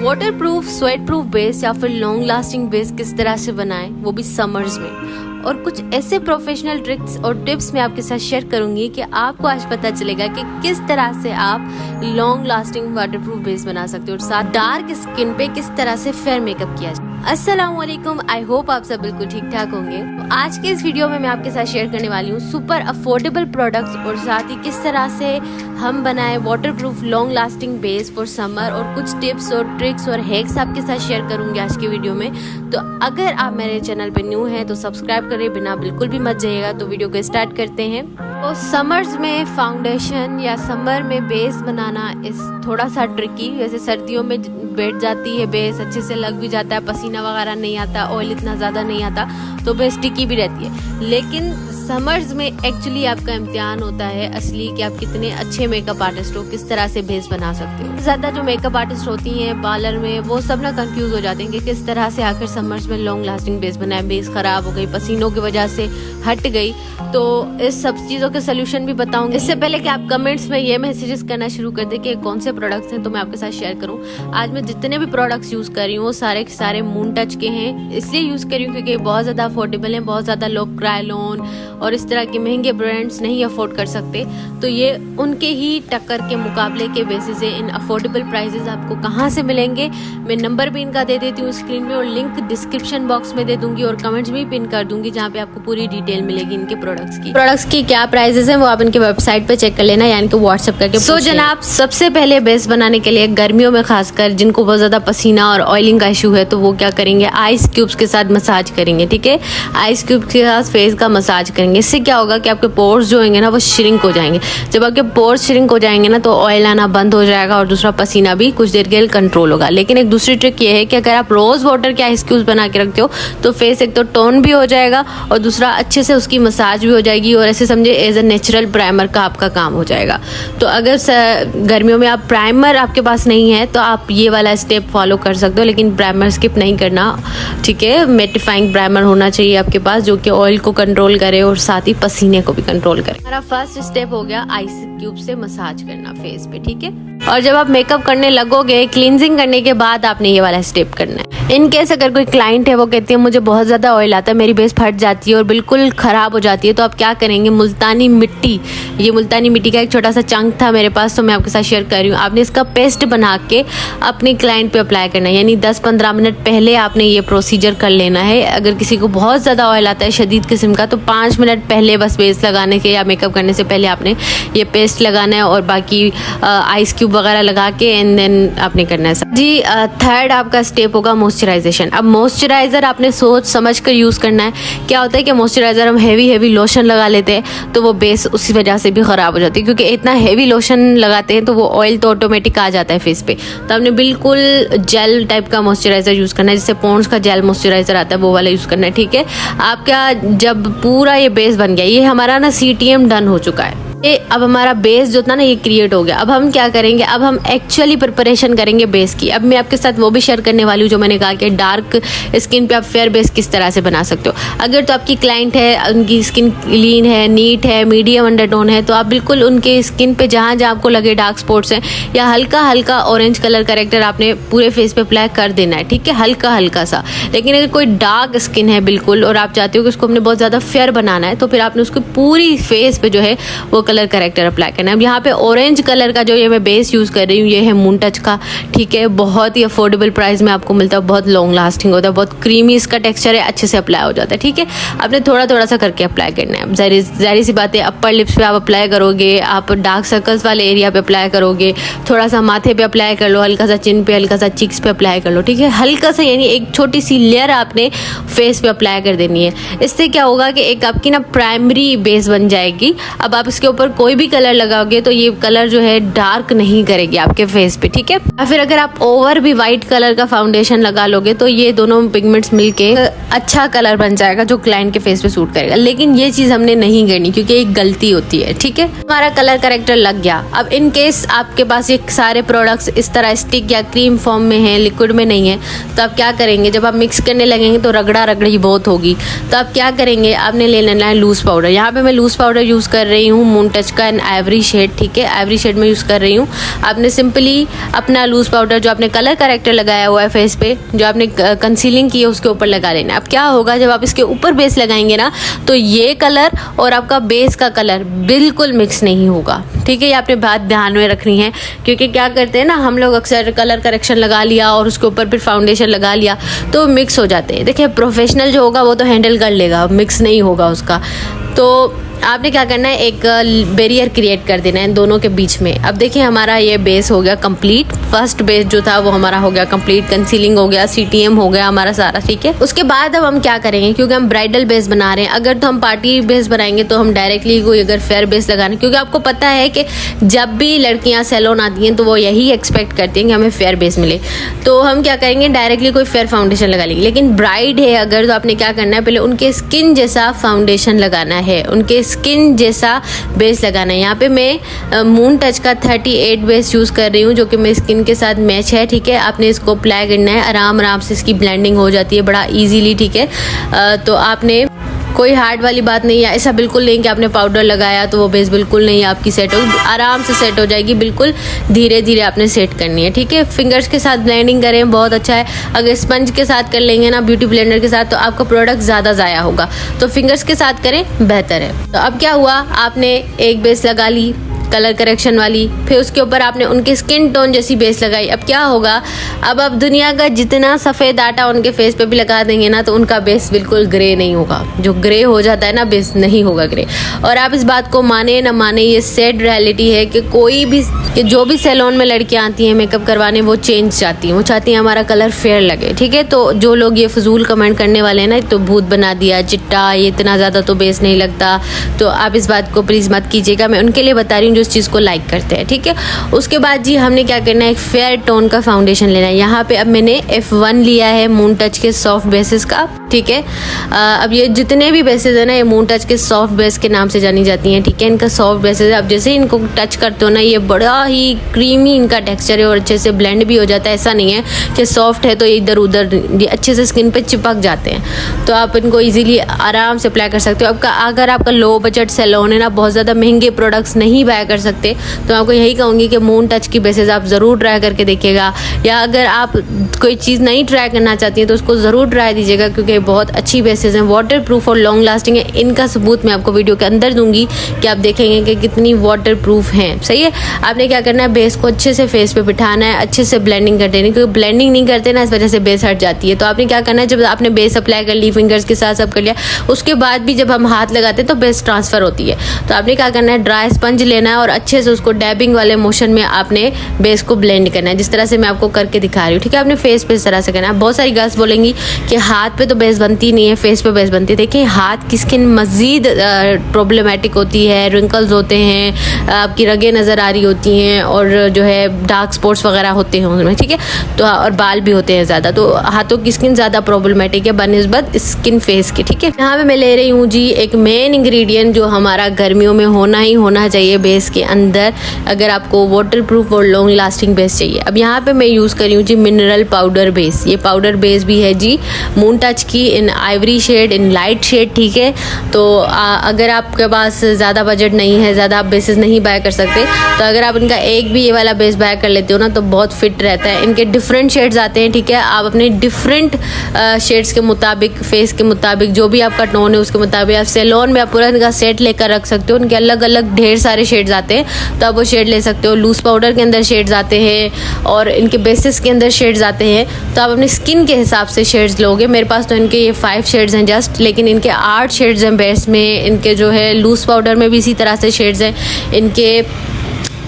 Waterproof, sweat proof base या फिर long lasting base किस तरह से बनाएं, वो भी समर्स में। और कुछ ऐसे प्रोफेशनल ट्रिक्स और टिप्स मैं आपके साथ शेयर करूंगी कि आपको आज पता चलेगा कि किस तरह से आप लॉन्ग लास्टिंग वाटरप्रूफ बेस बना सकते हो और साथ डार्क स्किन पे किस तरह से फेयर मेकअप किया जाए। अस्सलाम वालेकुम, आई होप आप सब बिल्कुल ठीक ठाक होंगे। तो आज के इस वीडियो में मैं आपके साथ शेयर करने वाली हूँ सुपर अफोर्डेबल प्रोडक्ट्स और साथ ही किस तरह से हम बनाए waterproof long lasting base for summer, और कुछ टिप्स और ट्रिक्स और हैक्स आपके साथ शेयर करूंगी आज की वीडियो में। तो अगर आप मेरे चैनल पे न्यू हैं तो सब्सक्राइब करें, बिना बिल्कुल भी मत जाइएगा। तो वीडियो को स्टार्ट करते हैं। तो समर्स में फाउंडेशन या समर में बेस बनाना इस थोड़ा सा ट्रिकी। वैसे सर्दियों में बैठ जाती है बेस, अच्छे से लग भी जाता है, पसीना वगैरह नहीं आता, ऑयल इतना ज़्यादा नहीं आता, तो बेस टिकी भी रहती है। लेकिन समर्स में एक्चुअली आपका इम्तिहान होता है असली कि आप कितने अच्छे मेकअप आर्टिस्ट हो, किस तरह से बेस बना सकते हो। ज़्यादा जो मेकअप आर्टिस्ट होती हैं पार्लर में, वो सब ना कंफ्यूज हो जाते हैं कि किस तरह से आखिर समर्स में लॉन्ग लास्टिंग बेस बनाए। बेस ख़राब हो गई, पसीनों की वजह से हट गई, तो इस सब चीज़ों के सोल्यूशन भी बताऊंगी। इससे पहले कि आप कमेंट्स में ये मैसेजेस करना शुरू कर दें कि कौन से प्रोडक्ट्स हैं, तो मैं आपके साथ शेयर करूँ। आज मैं जितने भी प्रोडक्ट्स यूज़ कर रही हूँ वो सारे के सारे मून टच के हैं। इसलिए यूज़ कर रही हूँ क्योंकि बहुत ज़्यादा अफोर्डेबल हैं, बहुत ज़्यादा लोग क्रायलोन और इस तरह के महंगे ब्रांड्स नहीं अफोर्ड कर सकते। तो ये उनके ही टक्कर के मुकाबले के बेसिस है। इन अफोर्डेबल प्राइसेस आपको कहाँ से मिलेंगे, मैं नंबर भी इनका दे देती हूँ स्क्रीन में, और लिंक डिस्क्रिप्शन बॉक्स में दे दूंगी और कमेंट्स में भी पिन कर दूंगी, जहाँ पे आपको पूरी डिटेल मिलेगी इनके प्रोडक्ट्स की क्या प्राइसेस हैं वो आप इनके वेबसाइट पे चेक कर लेना, यानी कि व्हाट्सएप करके। सो जनाब, सबसे पहले बेस बनाने के लिए गर्मियों में खासकर जिनको बहुत ज्यादा पसीना और ऑयलिंग का इशू है, तो वो क्या करेंगे, आइस क्यूब्स के साथ मसाज करेंगे। ठीक है, आइस क्यूब के साथ फेस का मसाज करेंगे। इससे क्या होगा कि आपके पोर्स जो होंगे ना वो श्रिंक हो जाएंगे। जब आपके पोर्स श्रिंक हो जाएंगे ना तो ऑयल आना बंद हो जाएगा और दूसरा पसीना भी कुछ देर के लिए कंट्रोल होगा। लेकिन एक दूसरी ट्रिक ये है कि अगर आप रोज वाटर के आइस क्यूब्स बना के रखते हो तो फेस एक तो टोन भी हो जाएगा और दूसरा अच्छे से उसकी मसाज भी हो जाएगी, और ऐसे समझे एज ए नेचुरल प्राइमर का आपका काम हो जाएगा। तो अगर गर्मियों में आप प्राइमर आपके पास नहीं है तो आप ये वाला स्टेप फॉलो कर सकते हो, लेकिन प्राइमर स्किप नहीं करना। ठीक है, मेटिफाइंग प्राइमर होना चाहिए आपके पास जो कि ऑयल को कंट्रोल करे और साथ ही पसीने को भी कंट्रोल करे। हमारा फर्स्ट स्टेप हो गया आइस क्यूब से मसाज करना फेस पे। ठीक है, और जब आप मेकअप करने लगोगे, क्लींजिंग करने के बाद आपने ये वाला स्टेप करना है। इन केस अगर कोई क्लाइंट है वो कहती है मुझे बहुत ज़्यादा ऑयल आता है, मेरी बेस फट जाती है और बिल्कुल ख़राब हो जाती है, तो आप क्या करेंगे, मुल्तानी मिट्टी, ये मुल्तानी मिट्टी का एक छोटा सा चंक था मेरे पास तो मैं आपके साथ शेयर कर रही हूँ। आपने इसका पेस्ट बना के अपने क्लाइंट पे अप्लाई करना है, यानी 10-15 मिनट पहले आपने ये प्रोसीजर कर लेना है। अगर किसी को बहुत ज़्यादा ऑयल आता है शदीद किस्म का, तो 5 मिनट पहले बस बेस लगाने के या मेकअप करने से पहले आपने ये पेस्ट लगाना है और बाकी आइस क्यूब वगैरह लगा के एंड देन आपने करना है जी। थर्ड आपका स्टेप होगा मॉइस्चराइजेशन। अब मॉइस्चराइजर आपने सोच समझ कर यूज़ करना है। क्या होता है कि मॉइस्चराइजर हम हैवी लोशन लगा लेते हैं तो वो बेस उसी वजह से भी ख़राब हो जाती है, क्योंकि इतना हैवी लोशन लगाते हैं तो वो ऑयल तो ऑटोमेटिक आ जाता है फेस पे। तो आपने बिल्कुल जेल टाइप का मॉइस्चराइजर यूज़ करना है, जिससे पॉन्ड्स का जेल मॉइस्चराइजर आता है वो वाला यूज़ करना है। ठीक है, आपका जब पूरा ये बेस बन गया, ये हमारा ना CTM डन हो चुका है। अब हमारा बेस जो था ना ये क्रिएट हो गया। अब हम क्या करेंगे, अब हम एक्चुअली प्रिपरेशन करेंगे बेस की। अब मैं आपके साथ वो भी शेयर करने वाली हूँ जो मैंने कहा कि डार्क स्किन पे आप फेयर बेस किस तरह से बना सकते हो। अगर तो आपकी क्लाइंट है, उनकी स्किन क्लीन है, नीट है, मीडियम अंडरटोन है, तो आप बिल्कुल उनके स्किन पे जहाँ जहाँ आपको लगे डार्क स्पॉट्स हैं या हल्का हल्का ऑरेंज कलर करेक्टर आपने पूरे फेस पे अप्लाई कर देना है। ठीक है, हल्का हल्का सा। लेकिन अगर कोई डार्क स्किन है बिल्कुल और आप चाहते हो कि उसको हमने बहुत ज़्यादा फेयर बनाना है, तो फिर आपने उसको पूरी फेस पे जो है वो कलर करेक्टर अप्लाई करना है। अब यहाँ पे ऑरेंज कलर का जो ये मैं बेस यूज़ कर रही हूँ ये है मून टच का। ठीक है, बहुत ही अफोर्डेबल प्राइस में आपको मिलता है, बहुत लॉन्ग लास्टिंग होता है, बहुत क्रीमी इसका टेक्सचर है, अच्छे से अप्लाई हो जाता है। ठीक है, आपने थोड़ा थोड़ा सा करके अप्लाई करना है। जाहिर सी बात है, अपर लिप्स पे आप अप्लाई करोगे, आप डार्क सर्कल्स वाले एरिया पे अप्लाई करोगे, थोड़ा सा माथे पे अप्लाई कर लो, हल्का सा चिन पे, हल्का सा चिक्स पे अप्लाई कर लो। ठीक है, हल्का सा, यानी एक छोटी सी लेयर आपने फेस पे अप्लाई कर देनी है। इससे क्या होगा कि एक आपकी ना प्राइमरी बेस बन जाएगी। अब आप इसके ऊपर कोई भी कलर लगाओगे तो ये कलर जो है डार्क नहीं करेगी आपके फेस पे। ठीक है, या फिर अगर आप ओवर भी वाइट कलर का फाउंडेशन लगा लोगे तो ये दोनों पिगमेंट्स मिलके अच्छा कलर बन जाएगा जो क्लाइंट के फेस पे सूट करेगा। लेकिन ये चीज़ हमने नहीं करनी क्योंकि एक गलती होती है, ठीक है। हमारा कलर करेक्टर लग गया। अब इन केस आपके पास ये सारे प्रोडक्ट्स इस तरह स्टिक या क्रीम फॉर्म में है, लिक्विड में नहीं है, तो आप क्या करेंगे, जब आप मिक्स करने लगेंगे तो रगड़ा रगड़ी बहुत होगी। तो आप क्या करेंगे, आपने ले लेना है लूज पाउडर। यहाँ पे मैं लूज पाउडर यूज़ कर रही हूँ मून टच का इन आइवरी शेड, ठीक है, आइवरी शेड में यूज़ कर रही हूँ। आपने सिंपली अपना लूज पाउडर जो आपने कलर करेक्टर लगाया हुआ है फेस पे, जो आपने कंसीलिंग की है, उसके ऊपर लगा लेना। अब क्या होगा, जब आप इसके ऊपर बेस लगाएंगे ना, तो ये कलर और आपका बेस का कलर बिल्कुल मिक्स नहीं होगा, ठीक है। ये आपने बात ध्यान में रखनी है, क्योंकि क्या करते हैं ना हम लोग, अक्सर कलर करेक्शन लगा लिया और उसके ऊपर फिर फाउंडेशन लगा लिया तो मिक्स हो जाते हैं। देखिए प्रोफेशनल जो होगा वो तो हैंडल कर लेगा, मिक्स नहीं होगा उसका। तो आपने क्या करना है, एक बैरियर क्रिएट कर देना है इन दोनों के बीच में। अब देखिए हमारा ये बेस हो गया कंप्लीट, फर्स्ट बेस जो था वो हमारा हो गया कंप्लीट, कंसीलिंग हो गया, CTM हो गया हमारा सारा, ठीक है। उसके बाद अब हम क्या करेंगे, क्योंकि हम ब्राइडल बेस बना रहे हैं, अगर तो हम पार्टी बेस बनाएंगे तो हम डायरेक्टली कोई अगर फेयर बेस लगाना, क्योंकि आपको पता है कि जब भी लड़कियां सैलून आती हैं तो वो यही एक्सपेक्ट करती हैं कि हमें फेयर बेस मिले। तो हम क्या करेंगे, डायरेक्टली कोई फेयर फाउंडेशन लगा लेंगे। लेकिन ब्राइड है अगर, तो आपने क्या करना है, पहले उनके स्किन जैसा फाउंडेशन लगाना है, उनके स्किन जैसा बेस लगाना है। यहाँ पे मैं मून टच का 38 बेस यूज़ कर रही हूँ, जो कि मेरी स्किन के साथ मैच है, ठीक है। आपने इसको अप्लाई करना है, आराम से इसकी ब्लेंडिंग हो जाती है बड़ा इजीली, ठीक है। तो आपने कोई हार्ड वाली बात नहीं है, ऐसा बिल्कुल नहीं कि आपने पाउडर लगाया तो वो बेस बिल्कुल नहीं आपकी सेट होगी, आराम से सेट हो जाएगी, बिल्कुल धीरे धीरे आपने सेट करनी है, ठीक है। फिंगर्स के साथ ब्लेंडिंग करें, बहुत अच्छा है। अगर स्पंज के साथ कर लेंगे ना, ब्यूटी ब्लेंडर के साथ, तो आपका प्रोडक्ट ज़्यादा ज़ाया होगा, तो फिंगर्स के साथ करें बेहतर है। तो अब क्या हुआ, आपने एक बेस लगा ली कलर करेक्शन वाली, फिर उसके ऊपर आपने उनके स्किन टोन जैसी बेस लगाई। अब क्या होगा, अब आप दुनिया का जितना सफ़ेद आटा उनके फेस पे भी लगा देंगे ना, तो उनका बेस बिल्कुल ग्रे नहीं होगा। जो ग्रे हो जाता है ना, बेस नहीं होगा ग्रे। और आप इस बात को माने ना माने, ये सैड रियलिटी है कि कोई भी, कि जो भी सैलून में लड़कियां आती हैं मेकअप करवाने, वो चेंज चाहती हैं, वो चाहती हैं हमारा कलर फेयर लगे, ठीक है। तो जो लोग ये फजूल कमेंट करने वाले हैं ना, तो भूत बना दिया, चिट्टा, ये इतना ज़्यादा तो बेस नहीं लगता, तो आप इस बात को प्लीज़ मत कीजिएगा। मैं उनके लिए बता रही हूँ जो इस चीज़ को लाइक करते हैं, ठीक है। उसके बाद जी हमने क्या करना है, एक फेयर टोन का फाउंडेशन लेना है। यहाँ पे अब मैंने F1 लिया है मून टच के सॉफ्ट बेसिस का, ठीक है। अब ये जितने भी बेसिस है ना, ये मून टच के सॉफ्ट बेस के नाम से जानी जाती हैं, ठीक है। इनका सॉफ्ट बेसिस है, अब जैसे ही इनको टच करते हो ना, ये बड़ा ही क्रीमी इनका टेक्सचर है और अच्छे से ब्लेंड भी हो जाता है। ऐसा नहीं है कि सॉफ्ट है तो इधर उधर, ये अच्छे से स्किन पे चिपक जाते हैं, तो आप इनको इजीली आराम से अप्लाई कर सकते हो। अगर आपका लो बजट सैलून है ना, बहुत ज़्यादा महंगे प्रोडक्ट्स नहीं बाय कर सकते, तो आपको यही कहूँगी कि मून टच की बेसिस आप ज़रूर ट्राई करके देखिएगा। या अगर आप कोई चीज़ नहीं ट्राई करना चाहती हैं तो उसको ज़रूर ट्राई दीजिएगा, क्योंकि बहुत अच्छी बेसिस हैं, वाटर प्रूफ और लॉन्ग लास्टिंग है। इनका सबूत मैं आपको वीडियो के अंदर दूंगी कि आप देखेंगे कि कितनी वाटर प्रूफ हैं, सही है। आपने क्या करना है, बेस को अच्छे से फेस पे बिठाना है, अच्छे से ब्लेंडिंग कर देनी, क्योंकि ब्लेंडिंग नहीं करते ना, इस वजह से बेस हट जाती है। तो आपने क्या करना है, जब आपने बेस अप्लाई कर ली, फिंगर्स के साथ सब कर लिया, उसके बाद भी जब हम हाथ लगाते हैं तो बेस ट्रांसफ़र होती है। तो आपने क्या करना है, ड्राई स्पंज लेना है और अच्छे से उसको डैबिंग वाले मोशन में आपने बेस को ब्लेंड करना है, जिस तरह से मैं आपको करके दिखा रही हूँ, ठीक है। आपने फेस पे इस तरह से करना है। बहुत सारी गर्ल्स बोलेंगी कि हाथ पे तो बेस बनती नहीं है, फेस पे बेस बनती है। देखिए हाथ की स्किन मज़ीद प्रॉब्लमेटिक होती है, रिंकल्स होते हैं, आपकी रगें नज़र आ रही होती हैं, और जो है डार्क स्पॉट्स वगैरह होते हैं उनमें, ठीक है। तो और बाल भी होते हैं ज़्यादा, तो हाथों की स्किन ज़्यादा प्रॉब्लमेटिक है बनिस्बत स्किन फेस की, ठीक है। यहाँ पे मैं ले रही हूँ जी एक मेन इंग्रेडिएंट जो हमारा गर्मियों में होना ही होना चाहिए बेस के अंदर, अगर आपको वाटर प्रूफ और लॉन्ग लास्टिंग बेस चाहिए। अब यहाँ पे मैं यूज़ कर रही हूँ जी मिनरल पाउडर बेस। ये पाउडर बेस भी है जी मून टच की, in ivory shade, in light shade, ठीक है। तो अगर आपके पास ज़्यादा बजट नहीं है, ज़्यादा आप बेसिस नहीं बाय कर सकते, तो अगर आप इनका एक भी ये वाला बेस बाय कर लेते हो ना, तो बहुत फिट रहता है। इनके डिफरेंट शेड्स आते हैं, ठीक है। आप अपने डिफरेंट शेड्स के मुताबिक, फेस के मुताबिक, जो भी आपका टोन है उसके मुताबिक आप सैलून में आप पूरा इनका सेट लेकर रख सकते हो। इनके अलग अलग ढेर सारे शेड्स आते हैं, तो आप वो शेड ले सकते हो। लूज पाउडर के अंदर शेड्स आते हैं और इनके बेसिस के अंदर शेड्स आते हैं, तो आप अपनी स्किन के हिसाब से शेड्स लोगे। मेरे पास तो इनके ये 5 शेड्स हैं जस्ट, लेकिन इनके 8 शेड्स हैं बेस में। इनके जो है लूज पाउडर में भी इसी तरह से शेड्स हैं, इनके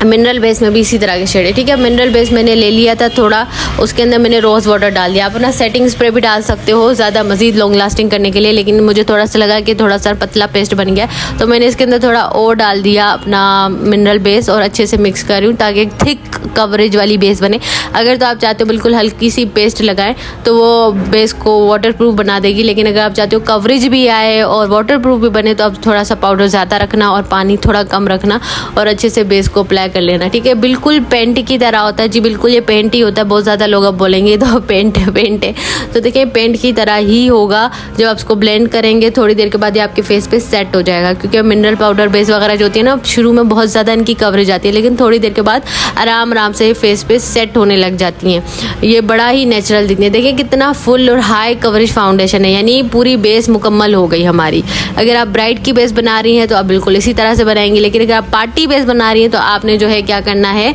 मिनरल बेस में भी इसी तरह के शेड है, ठीक है। मिनरल बेस मैंने ले लिया था थोड़ा, उसके अंदर मैंने रोज़ वाटर डाल दिया। आप अपना सेटिंग स्प्रे भी डाल सकते हो ज़्यादा मज़ीद लॉन्ग लास्टिंग करने के लिए, लेकिन मुझे थोड़ा सा लगा कि थोड़ा सा पतला पेस्ट बन गया, तो मैंने इसके अंदर थोड़ा और डाल दिया अपना मिनरल बेस और अच्छे से मिक्स कर रही हूँ ताकि एक थिक कवरेज वाली बेस बने। अगर तो आप चाहते हो बिल्कुल हल्की सी पेस्ट लगाएं तो वो बेस को वाटरप्रूफ बना देगी, लेकिन अगर आप चाहते हो कवरेज भी आए और वाटरप्रूफ भी बने तो आप थोड़ा सा पाउडर ज़्यादा रखना और पानी थोड़ा कम रखना और अच्छे से बेस को अप्लाई कर लेना, ठीक है। बिल्कुल पेंट की तरह होता है जी, बिल्कुल ये पेंट ही होता है। बहुत ज़्यादा लोग अब बोलेंगे तो पेंट है, तो देखिए पेंट की तरह ही होगा। जब आप इसको ब्लेंड करेंगे थोड़ी देर के बाद ये आपके फेस पे सेट हो जाएगा, क्योंकि मिनरल पाउडर बेस वगैरह जो होती है ना, शुरू में बहुत ज़्यादा इनकी कवरेज आती है, लेकिन थोड़ी देर के बाद आराम से फेस पे सेट होने लग जाती हैं। ये बड़ा ही नेचुरल दिखने, देखिए कितना फुल और हाई कवरेज फाउंडेशन है, यानी पूरी बेस मुकम्मल हो गई हमारी। अगर आप ब्राइट की बेस बना रही हैं तो आप बिल्कुल इसी तरह से बनाएंगी, लेकिन अगर आप पार्टी बेस बना रही हैं तो आपने जो है क्या करना है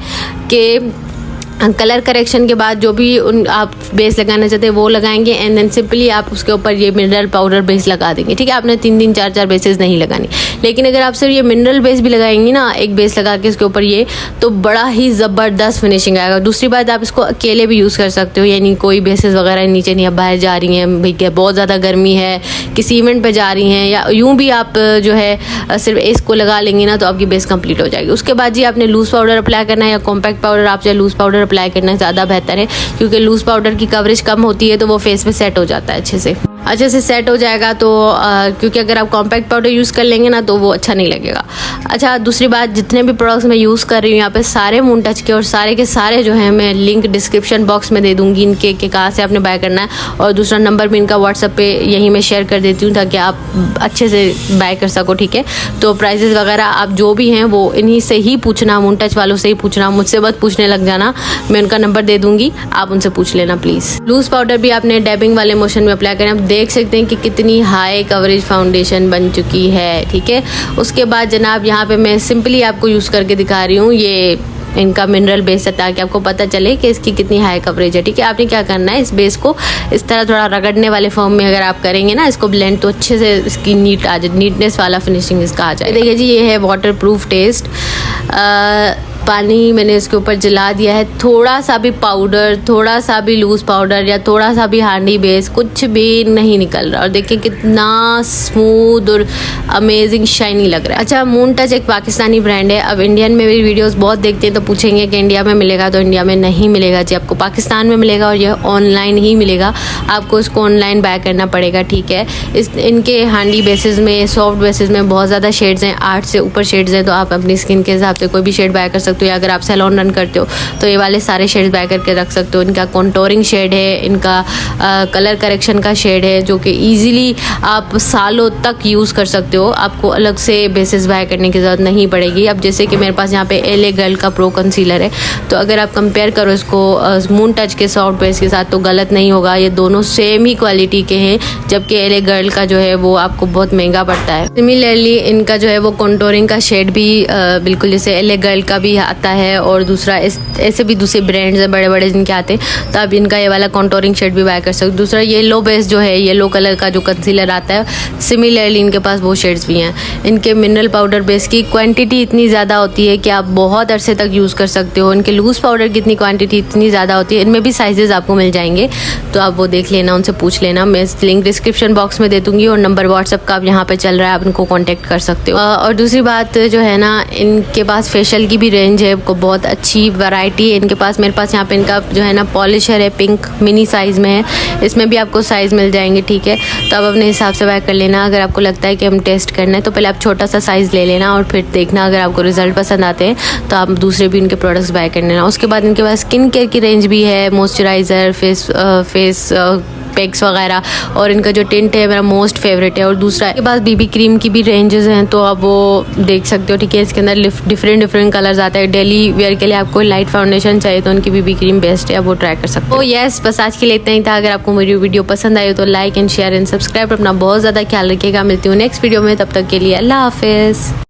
कि कलर करेक्शन के बाद जो भी आप बेस लगाना चाहते हैं वो लगाएंगे, एंड देन सिंपली आप उसके ऊपर ये मिनरल पाउडर बेस लगा देंगे, ठीक है। आपने 3 4 बेसेस नहीं लगानी, लेकिन अगर आप सिर्फ ये मिनरल बेस भी लगाएंगी ना, एक बेस लगा के इसके ऊपर ये, तो बड़ा ही ज़बरदस्त फिनिशिंग आएगा। दूसरी बात, आप इसको अकेले भी यूज़ कर सकते हो, यानी कोई बेसेस वगैरह नीचे नहीं, आप बाहर जा रही हैं भाई, बहुत ज़्यादा गर्मी है, किसी इवेंट पर जा रही हैं, या यूँ भी आप जो है सिर्फ इसको लगा लेंगी ना तो आपकी बेस कंप्लीट हो जाएगी। उसके बाद जी आपने लूज़ पाउडर अप्लाई करना है या कॉम्पैक्ट पाउडर, आप चाहे लूज़ पाउडर अप्लाई करना ज़्यादा बेहतर है, क्योंकि लूज़ पाउडर की कवरेज कम होती है तो वो फेस पे सेट हो जाता है अच्छे से सेट हो जाएगा। तो क्योंकि अगर आप कॉम्पैक्ट पाउडर यूज़ कर लेंगे ना तो वो अच्छा नहीं लगेगा। अच्छा, दूसरी बात, जितने भी प्रोडक्ट्स मैं यूज़ कर रही हूँ यहाँ पे सारे मून टच के, और सारे के सारे जो हैं मैं लिंक डिस्क्रिप्शन बॉक्स में दे दूँगी इनके कि कहाँ से आपने बाय करना है, और दूसरा नंबर भी इनका व्हाट्सएप पे यहीं मैं शेयर कर देती हूँ ताकि आप अच्छे से बाय कर सको, ठीक है। तो प्राइजेज़ वगैरह आप जो भी हैं वो इन्हीं से ही पूछना, मून टच वालों से ही पूछना, मुझसे मत पूछने लग जाना। मैं उनका नंबर दे दूँगी, आप उनसे पूछ लेना प्लीज़। लूज़ पाउडर भी आपने डैबिंग वाले मोशन में अप्लाई करें। आप देख सकते हैं कि कितनी हाई कवरेज फाउंडेशन बन चुकी है, ठीक है। उसके बाद जनाब यहाँ पे मैं सिंपली आपको यूज़ करके दिखा रही हूँ ये इनका मिनरल बेस है, ताकि आपको पता चले कि इसकी कितनी हाई कवरेज है, ठीक है। आपने क्या करना है, इस बेस को इस तरह थोड़ा रगड़ने वाले फॉर्म में अगर आप करेंगे ना इसको ब्लेंड, तो अच्छे से इसकी नीटनेस वाला फिनिशिंग इसका आ जाए। देखिए जी, ये है वाटर प्रूफ टेस्ट। पानी मैंने इसके ऊपर जला दिया है, थोड़ा सा भी पाउडर, थोड़ा सा भी लूज़ पाउडर या थोड़ा सा भी हांडी बेस कुछ भी नहीं निकल रहा, और देखिए कितना स्मूथ और अमेजिंग शाइनी लग रहा है। अच्छा, मून टच एक पाकिस्तानी ब्रांड है। अब इंडियन में मेरी वीडियोस बहुत देखते हैं तो पूछेंगे कि इंडिया में मिलेगा, तो इंडिया में नहीं मिलेगा जी, आपको पाकिस्तान में मिलेगा और यह ऑनलाइन ही मिलेगा। आपको इसको ऑनलाइन बाय करना पड़ेगा, ठीक है। इनके हांडी बेसिस में, सॉफ्ट बेसिस में बहुत ज़्यादा शेड्स हैं, 8 से ऊपर शेड्स हैं, तो आप अपनी स्किन के हिसाब से कोई भी शेड बाय कर सकते हो, या अगर आप सैलून रन करते हो तो ये वाले सारे शेड्स बाय करके रख सकते हो। इनका कॉन्टोरिंग शेड है, इनका कलर करेक्शन का शेड है, जो कि ईजिली आप सालों तक यूज़ कर सकते हो, आपको अलग से बेसिस बाय करने की ज़रूरत नहीं पड़ेगी। अब जैसे कि मेरे पास यहाँ पे LA गर्ल का प्रो कंसीलर है, तो अगर आप कंपेयर करो इसको मून टच के सॉफ्ट बेस के साथ तो गलत नहीं होगा, ये दोनों सेम ही क्वालिटी के हैं, जबकि LA गर्ल का जो है वो आपको बहुत महंगा पड़ता है। सिमिलरली इनका जो है वो कॉन्टोरिंग का शेड भी बिल्कुल जैसे LA गर्ल का भी आता है, और दूसरा ऐसे भी दूसरे ब्रांड्स हैं बड़े बड़े जिनके आते हैं, तो आप इनका ये वाला कॉन्टोरिंग शेड भी बाय कर सकते हो। दूसरा येलो बेस जो है, येलो कलर का जो कंसीलर आता है, सिमिलरली इनके पास वो शेड्स भी हैं। इनके मिनरल पाउडर बेस की क्वांटिटी इतनी ज़्यादा होती है कि आप बहुत अरसे तक यूज़ कर सकते हो। इनके लूज़ पाउडर की इतनी क्वांटिटी इतनी ज़्यादा होती है, इनमें भी साइजेस आपको मिल जाएंगे, तो आप वो देख लेना, उनसे पूछ लेना। मैं लिंक डिस्क्रिप्शन बॉक्स में दे दूँगी, और नंबर व्हाट्सअप का आप यहाँ पर चल रहा है, आप इनको कॉन्टैक्ट कर सकते हो। और दूसरी बात जो है ना, इनके पास फेशियल की भी रेंज है, बहुत अच्छी वैरायटी है इनके पास। मेरे पास यहाँ पे इनका जो है ना पॉलिशर है, पिंक मिनी साइज़ में है, इसमें भी आपको साइज़ मिल जाएंगे, ठीक है। तो आप अपने हिसाब से बाय कर लेना। अगर आपको लगता है कि हम टेस्ट करना है तो पहले आप छोटा सा साइज़ ले लेना, और फिर देखना अगर आपको रिजल्ट पसंद आते हैं तो आप दूसरे भी इनके प्रोडक्ट्स बाय कर लेना। उसके बाद इनके पास स्किन केयर की रेंज भी है, मॉइस्चराइज़र, फेस पैक्स वगैरह, और इनका जो टिंट है मेरा मोस्ट फेवरेट है। और दूसरा इनके पास BB क्रीम की भी रेंजेस हैं, तो आप वो देख सकते हो, ठीक है। इसके अंदर डिफरेंट कलर्स आते हैं। डेली वेयर के लिए आपको लाइट फाउंडेशन चाहिए तो उनकी BB क्रीम बेस्ट है, आप वो ट्राई कर सकते हो। यस, बस आज के लिए इतना ही था। अगर आपको मेरी वीडियो पसंद आई हो तो like and share and subscribe, अपना बहुत ज़्यादा ख्याल रखिएगा। मिलती हूँ नेक्स्ट वीडियो में, तब तक के लिए अल्लाह हाफिज़।